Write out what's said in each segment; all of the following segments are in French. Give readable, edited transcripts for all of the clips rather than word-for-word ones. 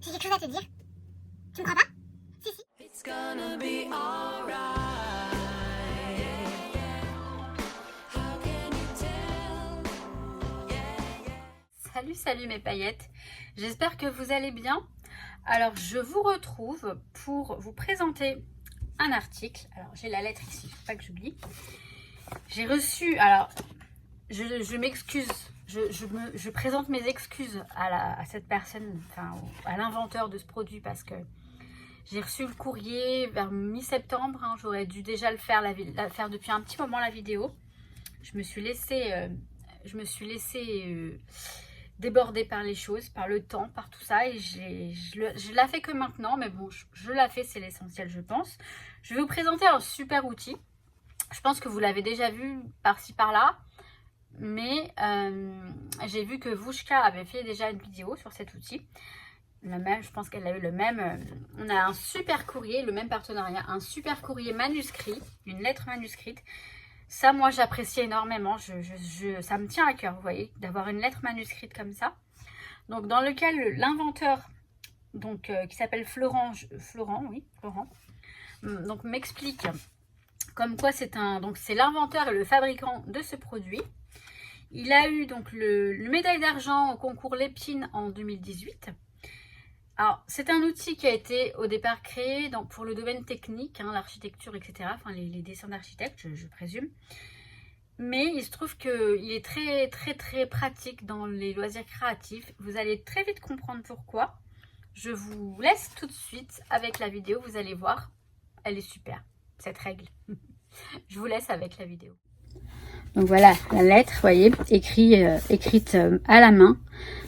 J'ai quelque chose à te dire. Tu me crois pas? Si, si. It's gonna be alright. How can you tell? Salut mes paillettes, j'espère que vous allez bien. Alors je vous retrouve pour vous présenter un article. Alors j'ai la lettre ici, faut pas que j'oublie. J'ai reçu, alors je m'excuse, je présente mes excuses à cette personne, enfin à l'inventeur de ce produit, parce que j'ai reçu le courrier vers mi-septembre, hein. J'aurais dû déjà le faire, la faire depuis un petit moment la vidéo. Je me suis laissée débordée par les choses, par le temps, par tout ça, et je la fais que maintenant, mais bon, je la fais, c'est l'essentiel, je pense. Je vais vous présenter un super outil. Je pense que vous l'avez déjà vu par-ci par-là, mais j'ai vu que Vushka avait fait déjà une vidéo sur cet outil. Le même, je pense qu'elle a eu le même. On a un super courrier, le même partenariat, un super courrier manuscrit, une lettre manuscrite. Ça, moi, j'apprécie énormément. Ça me tient à cœur, vous voyez, d'avoir une lettre manuscrite comme ça. Donc, dans lequel l'inventeur, donc qui s'appelle Florent, donc m'explique comme quoi c'est l'inventeur et le fabricant de ce produit. Il a eu donc le médaille d'argent au concours Lépine en 2018. Alors, c'est un outil qui a été au départ créé pour le domaine technique, hein, l'architecture, etc. Enfin, les dessins d'architecte, je présume. Mais il se trouve qu'il est très, très, très pratique dans les loisirs créatifs. Vous allez très vite comprendre pourquoi. Je vous laisse tout de suite avec la vidéo. Vous allez voir, elle est super, cette règle. Je vous laisse avec la vidéo. Donc voilà, la lettre, vous voyez, écrite à la main,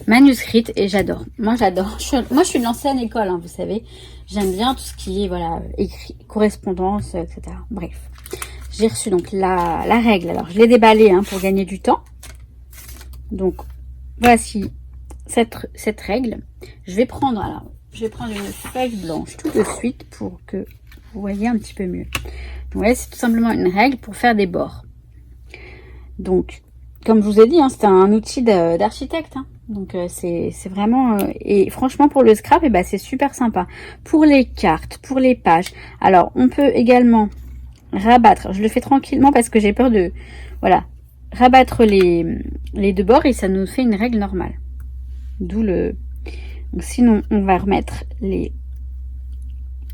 manuscrite, et j'adore. Moi, j'adore. Moi, je suis de l'ancienne école, hein, vous savez. J'aime bien tout ce qui est, voilà, écrit, correspondance, etc. Bref, j'ai reçu donc la règle. Alors, je l'ai déballée, hein, pour gagner du temps. Donc, voici cette règle. Je vais prendre une feuille blanche tout de suite pour que vous voyez un petit peu mieux. Donc, voilà, c'est tout simplement une règle pour faire des bords. Donc, comme je vous ai dit, hein, c'est un outil d'architecte. Hein. Donc, c'est vraiment... et franchement, pour le scrap, c'est super sympa. Pour les cartes, pour les pages. Alors, on peut également rabattre. Je le fais tranquillement parce que j'ai peur de... Voilà. Rabattre les deux bords et ça nous fait une règle normale. D'où le... Donc, sinon, on va remettre les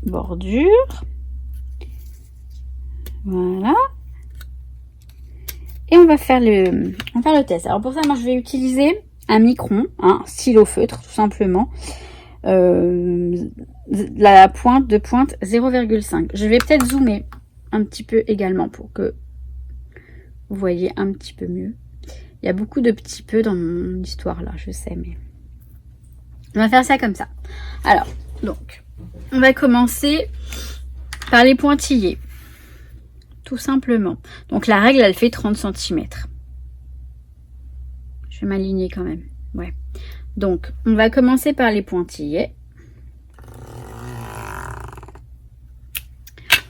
bordures. Voilà. Et on va faire le test. Alors pour ça, moi je vais utiliser un micron, un stylo feutre tout simplement. La pointe 0,5. Je vais peut-être zoomer un petit peu également pour que vous voyez un petit peu mieux. Il y a beaucoup de petits peu dans mon histoire là, je sais, mais on va faire ça comme ça. Alors, donc, on va commencer par les pointillés. Tout simplement. Donc la règle, elle fait 30 cm. Je vais m'aligner quand même. Ouais. Donc, on va commencer par les pointillés.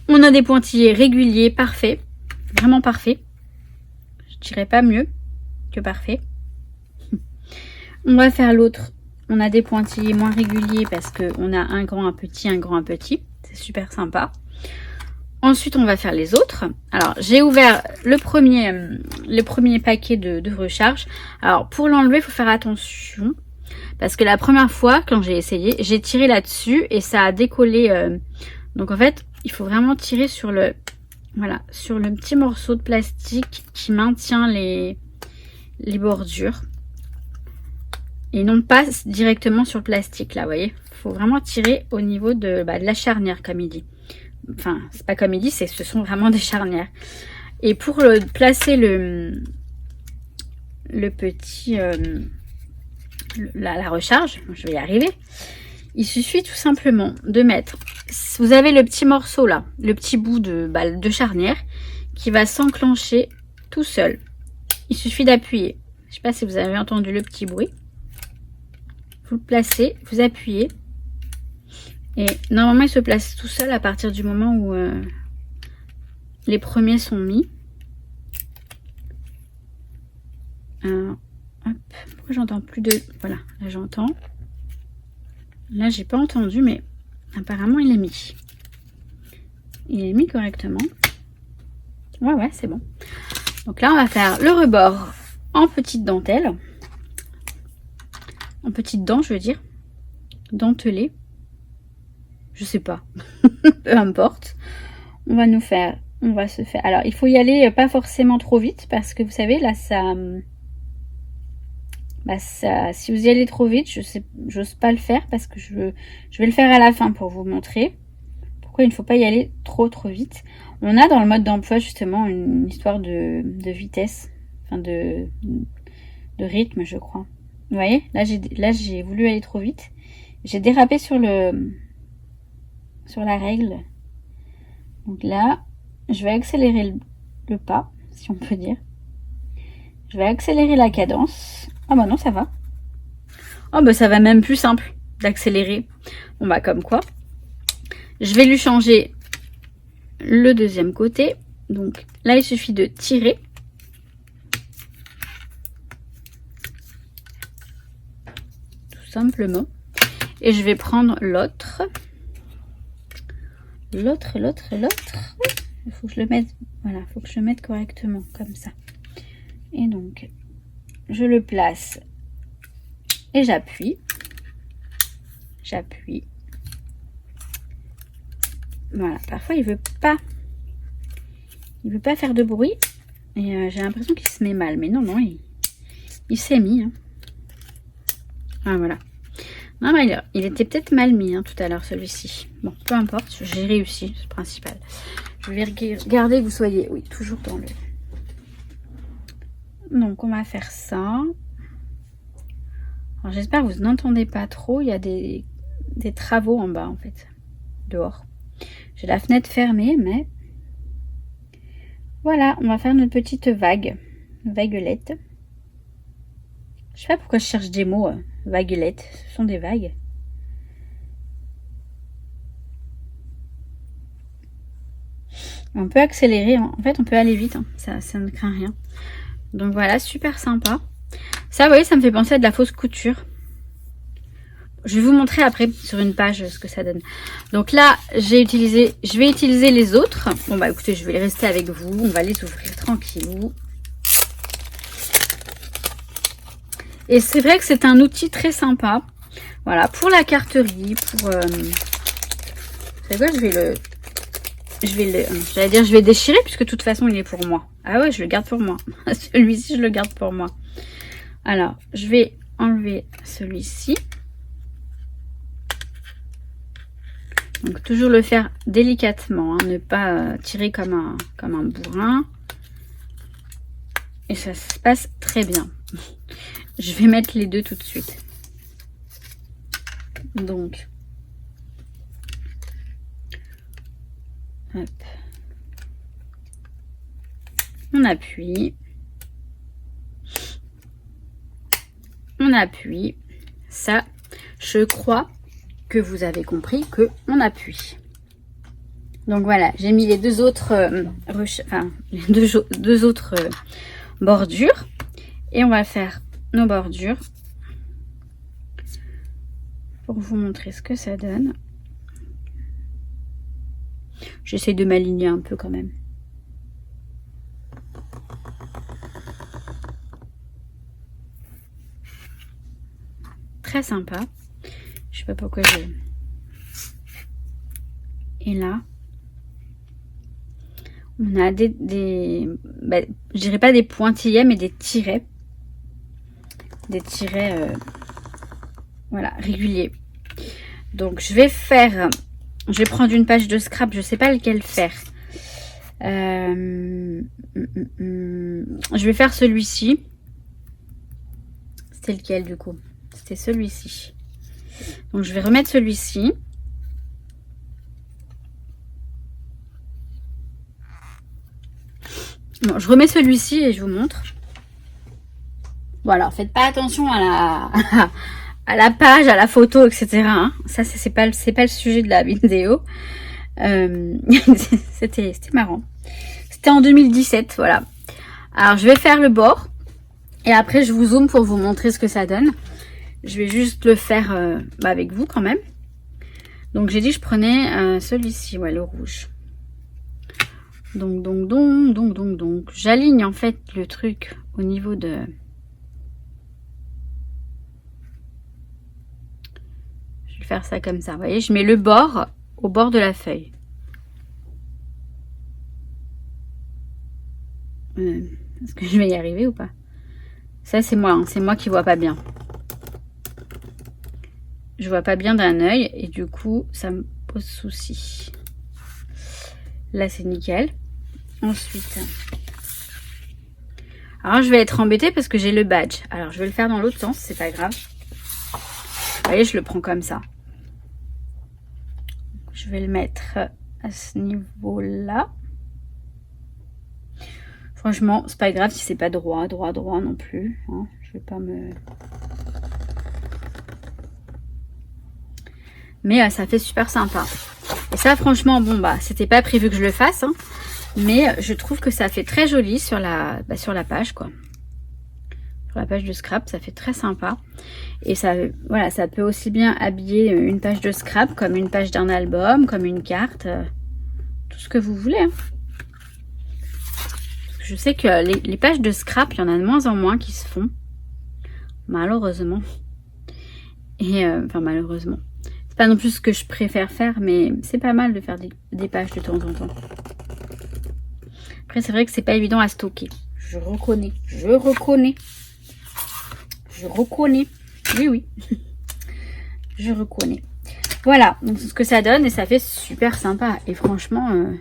On a des pointillés réguliers, parfaits. Vraiment parfaits. Je dirais pas mieux que parfait. On va faire l'autre. On a des pointillés moins réguliers parce qu'on a un grand, un petit, un grand, un petit. C'est super sympa. Ensuite, on va faire les autres. Alors, j'ai ouvert le premier paquet de recharge. Alors, pour l'enlever, il faut faire attention. Parce que la première fois, quand j'ai essayé, j'ai tiré là-dessus et ça a décollé. Donc, en fait, il faut vraiment tirer sur le petit morceau de plastique qui maintient les bordures. Et non pas directement sur le plastique, là, vous voyez. Il faut vraiment tirer au niveau de la charnière, comme il dit. Enfin, c'est pas comme il dit, ce sont vraiment des charnières. Et pour placer le petit la recharge, je vais y arriver. Il suffit tout simplement de mettre, vous avez le petit morceau là, le petit bout de charnière qui va s'enclencher tout seul. Il suffit d'appuyer. Je sais pas si vous avez entendu le petit bruit. Vous le placez, vous appuyez. Et normalement, il se place tout seul à partir du moment où les premiers sont mis. Hop, pourquoi j'entends plus de... Voilà, là j'entends. Là, j'ai pas entendu, mais apparemment, il est mis. Il est mis correctement. Ouais, c'est bon. Donc là, on va faire le rebord en petite dentelle. En petite dent, je veux dire. Dentelée. Je sais pas. Peu importe. On va se faire. Alors, il faut y aller pas forcément trop vite parce que vous savez, là, si vous y allez trop vite, j'ose pas le faire parce que je vais le faire à la fin pour vous montrer pourquoi il ne faut pas y aller trop vite. On a dans le mode d'emploi justement une histoire de vitesse, enfin de rythme, je crois. Vous voyez, là j'ai voulu aller trop vite. J'ai dérapé sur la règle. Donc là, je vais accélérer le pas, si on peut dire. Je vais accélérer la cadence. Ah bah non, ça va. Oh bah ça va même plus simple d'accélérer. Bon bah comme quoi. Je vais lui changer le deuxième côté. Donc là, il suffit de tirer. Tout simplement. Et je vais prendre l'autre. L'autre. Il faut que je le mette. Voilà, il faut que je le mette correctement, comme ça. Et donc, je le place et j'appuie. Voilà, parfois il veut pas faire de bruit et j'ai l'impression qu'il se met mal, mais non, il s'est mis. Hein. Ah voilà. Non, mais il était peut-être mal mis hein, tout à l'heure celui-ci. Bon, peu importe, j'ai réussi, c'est le principal. Je vais regarder que vous soyez, oui, toujours dans le. Donc on va faire ça. Alors j'espère que vous n'entendez pas trop. Il y a des travaux en bas en fait. Dehors. J'ai la fenêtre fermée mais. Voilà, on va faire notre petite vaguelette. Je sais pas pourquoi je cherche des mots. Vaguelette, ce sont des vagues. On peut accélérer. En fait on peut aller vite. Hein. Ça ne craint rien. Donc voilà, super sympa. Ça, vous voyez, ça me fait penser à de la fausse couture. Je vais vous montrer après sur une page ce que ça donne. Donc là, je vais utiliser les autres. Bon bah écoutez, je vais rester avec vous. On va les ouvrir tranquillou. Et c'est vrai que c'est un outil très sympa. Voilà, pour la carterie, pour... Vous savez quoi, je vais déchirer puisque de toute façon il est pour moi. Ah ouais, je le garde pour moi. Celui-ci, je le garde pour moi. Alors, je vais enlever celui-ci. Donc, toujours le faire délicatement. Hein, ne pas tirer comme un bourrin. Et ça se passe très bien. Je vais mettre les deux tout de suite. Donc, hop. On appuie. Ça, je crois que vous avez compris que on appuie. Donc voilà, j'ai mis les deux autres bordures et on va faire nos bordures pour vous montrer ce que ça donne. J'essaie de m'aligner un peu quand même. Très sympa. Je sais pas pourquoi je... Et là, on a je dirais pas des pointillés, mais des tirets. Des tirets, voilà, réguliers. Donc, je vais prendre une page de scrap. Je sais pas lequel faire. Je vais faire celui-ci. C'était lequel du coup? C'était celui-ci. Donc je vais remettre celui-ci. Bon, je remets celui-ci et je vous montre. Voilà, faites pas attention à la page, à la photo, etc. Hein. Ça, c'est pas le sujet de la vidéo. C'était marrant. C'était en 2017, voilà. Alors je vais faire le bord. Et après je vous zoome pour vous montrer ce que ça donne. je vais juste le faire avec vous quand même. Donc j'ai dit je prenais celui-ci, ouais, le rouge. Donc. J'aligne en fait le truc au niveau de... Je vais faire ça comme ça. Vous voyez, je mets le bord au bord de la feuille. Est-ce que je vais y arriver ou pas? Ça c'est moi, hein, c'est moi qui vois pas bien. Je vois pas bien d'un œil et du coup ça me pose souci. Là c'est nickel. Ensuite, alors je vais être embêtée parce que j'ai le badge. Alors je vais le faire dans l'autre sens, c'est pas grave. Vous voyez, je le prends comme ça. Je vais le mettre à ce niveau-là. Franchement, c'est pas grave si c'est pas droit non plus. Hein. Je vais pas me... Mais ça fait super sympa. Et ça, franchement, bon, bah, c'était pas prévu que je le fasse. Hein, mais je trouve que ça fait très joli sur la page, quoi. Sur la page de scrap, ça fait très sympa. Et ça, voilà, ça peut aussi bien habiller une page de scrap, comme une page d'un album, comme une carte. Tout ce que vous voulez. Hein. Je sais que les pages de scrap, il y en a de moins en moins qui se font. Malheureusement. Et, enfin, malheureusement. C'est pas non plus ce que je préfère faire, mais c'est pas mal de faire des pages de temps en temps. Après, c'est vrai que c'est pas évident à stocker. Je reconnais. Oui. Je reconnais. Voilà, donc c'est ce que ça donne et ça fait super sympa. Et franchement,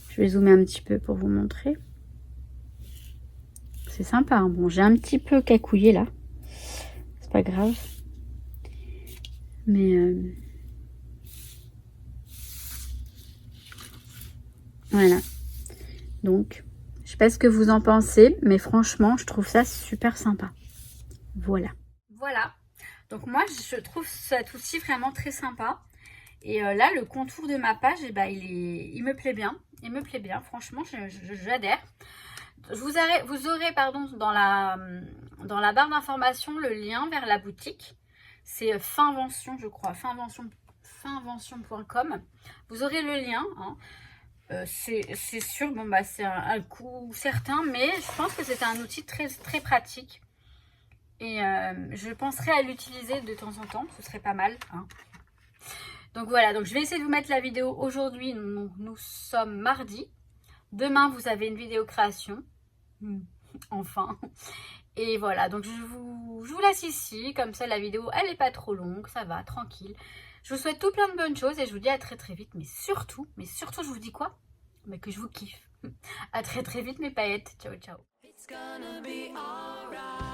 je vais zoomer un petit peu pour vous montrer. C'est sympa. Hein. Bon, j'ai un petit peu cacouillé là. C'est pas grave. Mais voilà. Donc, je sais pas ce que vous en pensez, mais franchement, je trouve ça super sympa. Voilà. Voilà. Donc moi, je trouve cet outil vraiment très sympa. Et là, le contour de ma page, eh ben, il me plaît bien. Il me plaît bien. Franchement, j'adhère. Vous aurez pardon, dans la barre d'information le lien vers la boutique. C'est Finvention, je crois. Finvention.com. Vous aurez le lien. Hein. C'est sûr, bon bah c'est un coût certain, mais je pense que c'est un outil très très pratique. Et je penserai à l'utiliser de temps en temps. Ce serait pas mal. Hein. Donc voilà, donc je vais essayer de vous mettre la vidéo aujourd'hui. Nous sommes mardi. Demain, vous avez une vidéo création. Enfin. Et voilà, donc je vous laisse ici. Comme ça, la vidéo, elle n'est pas trop longue. Ça va, tranquille. Je vous souhaite tout plein de bonnes choses et je vous dis à très très vite. Mais surtout, je vous dis quoi? Mais que je vous kiffe. À très très vite mes paillettes. Ciao, ciao. It's gonna be alright.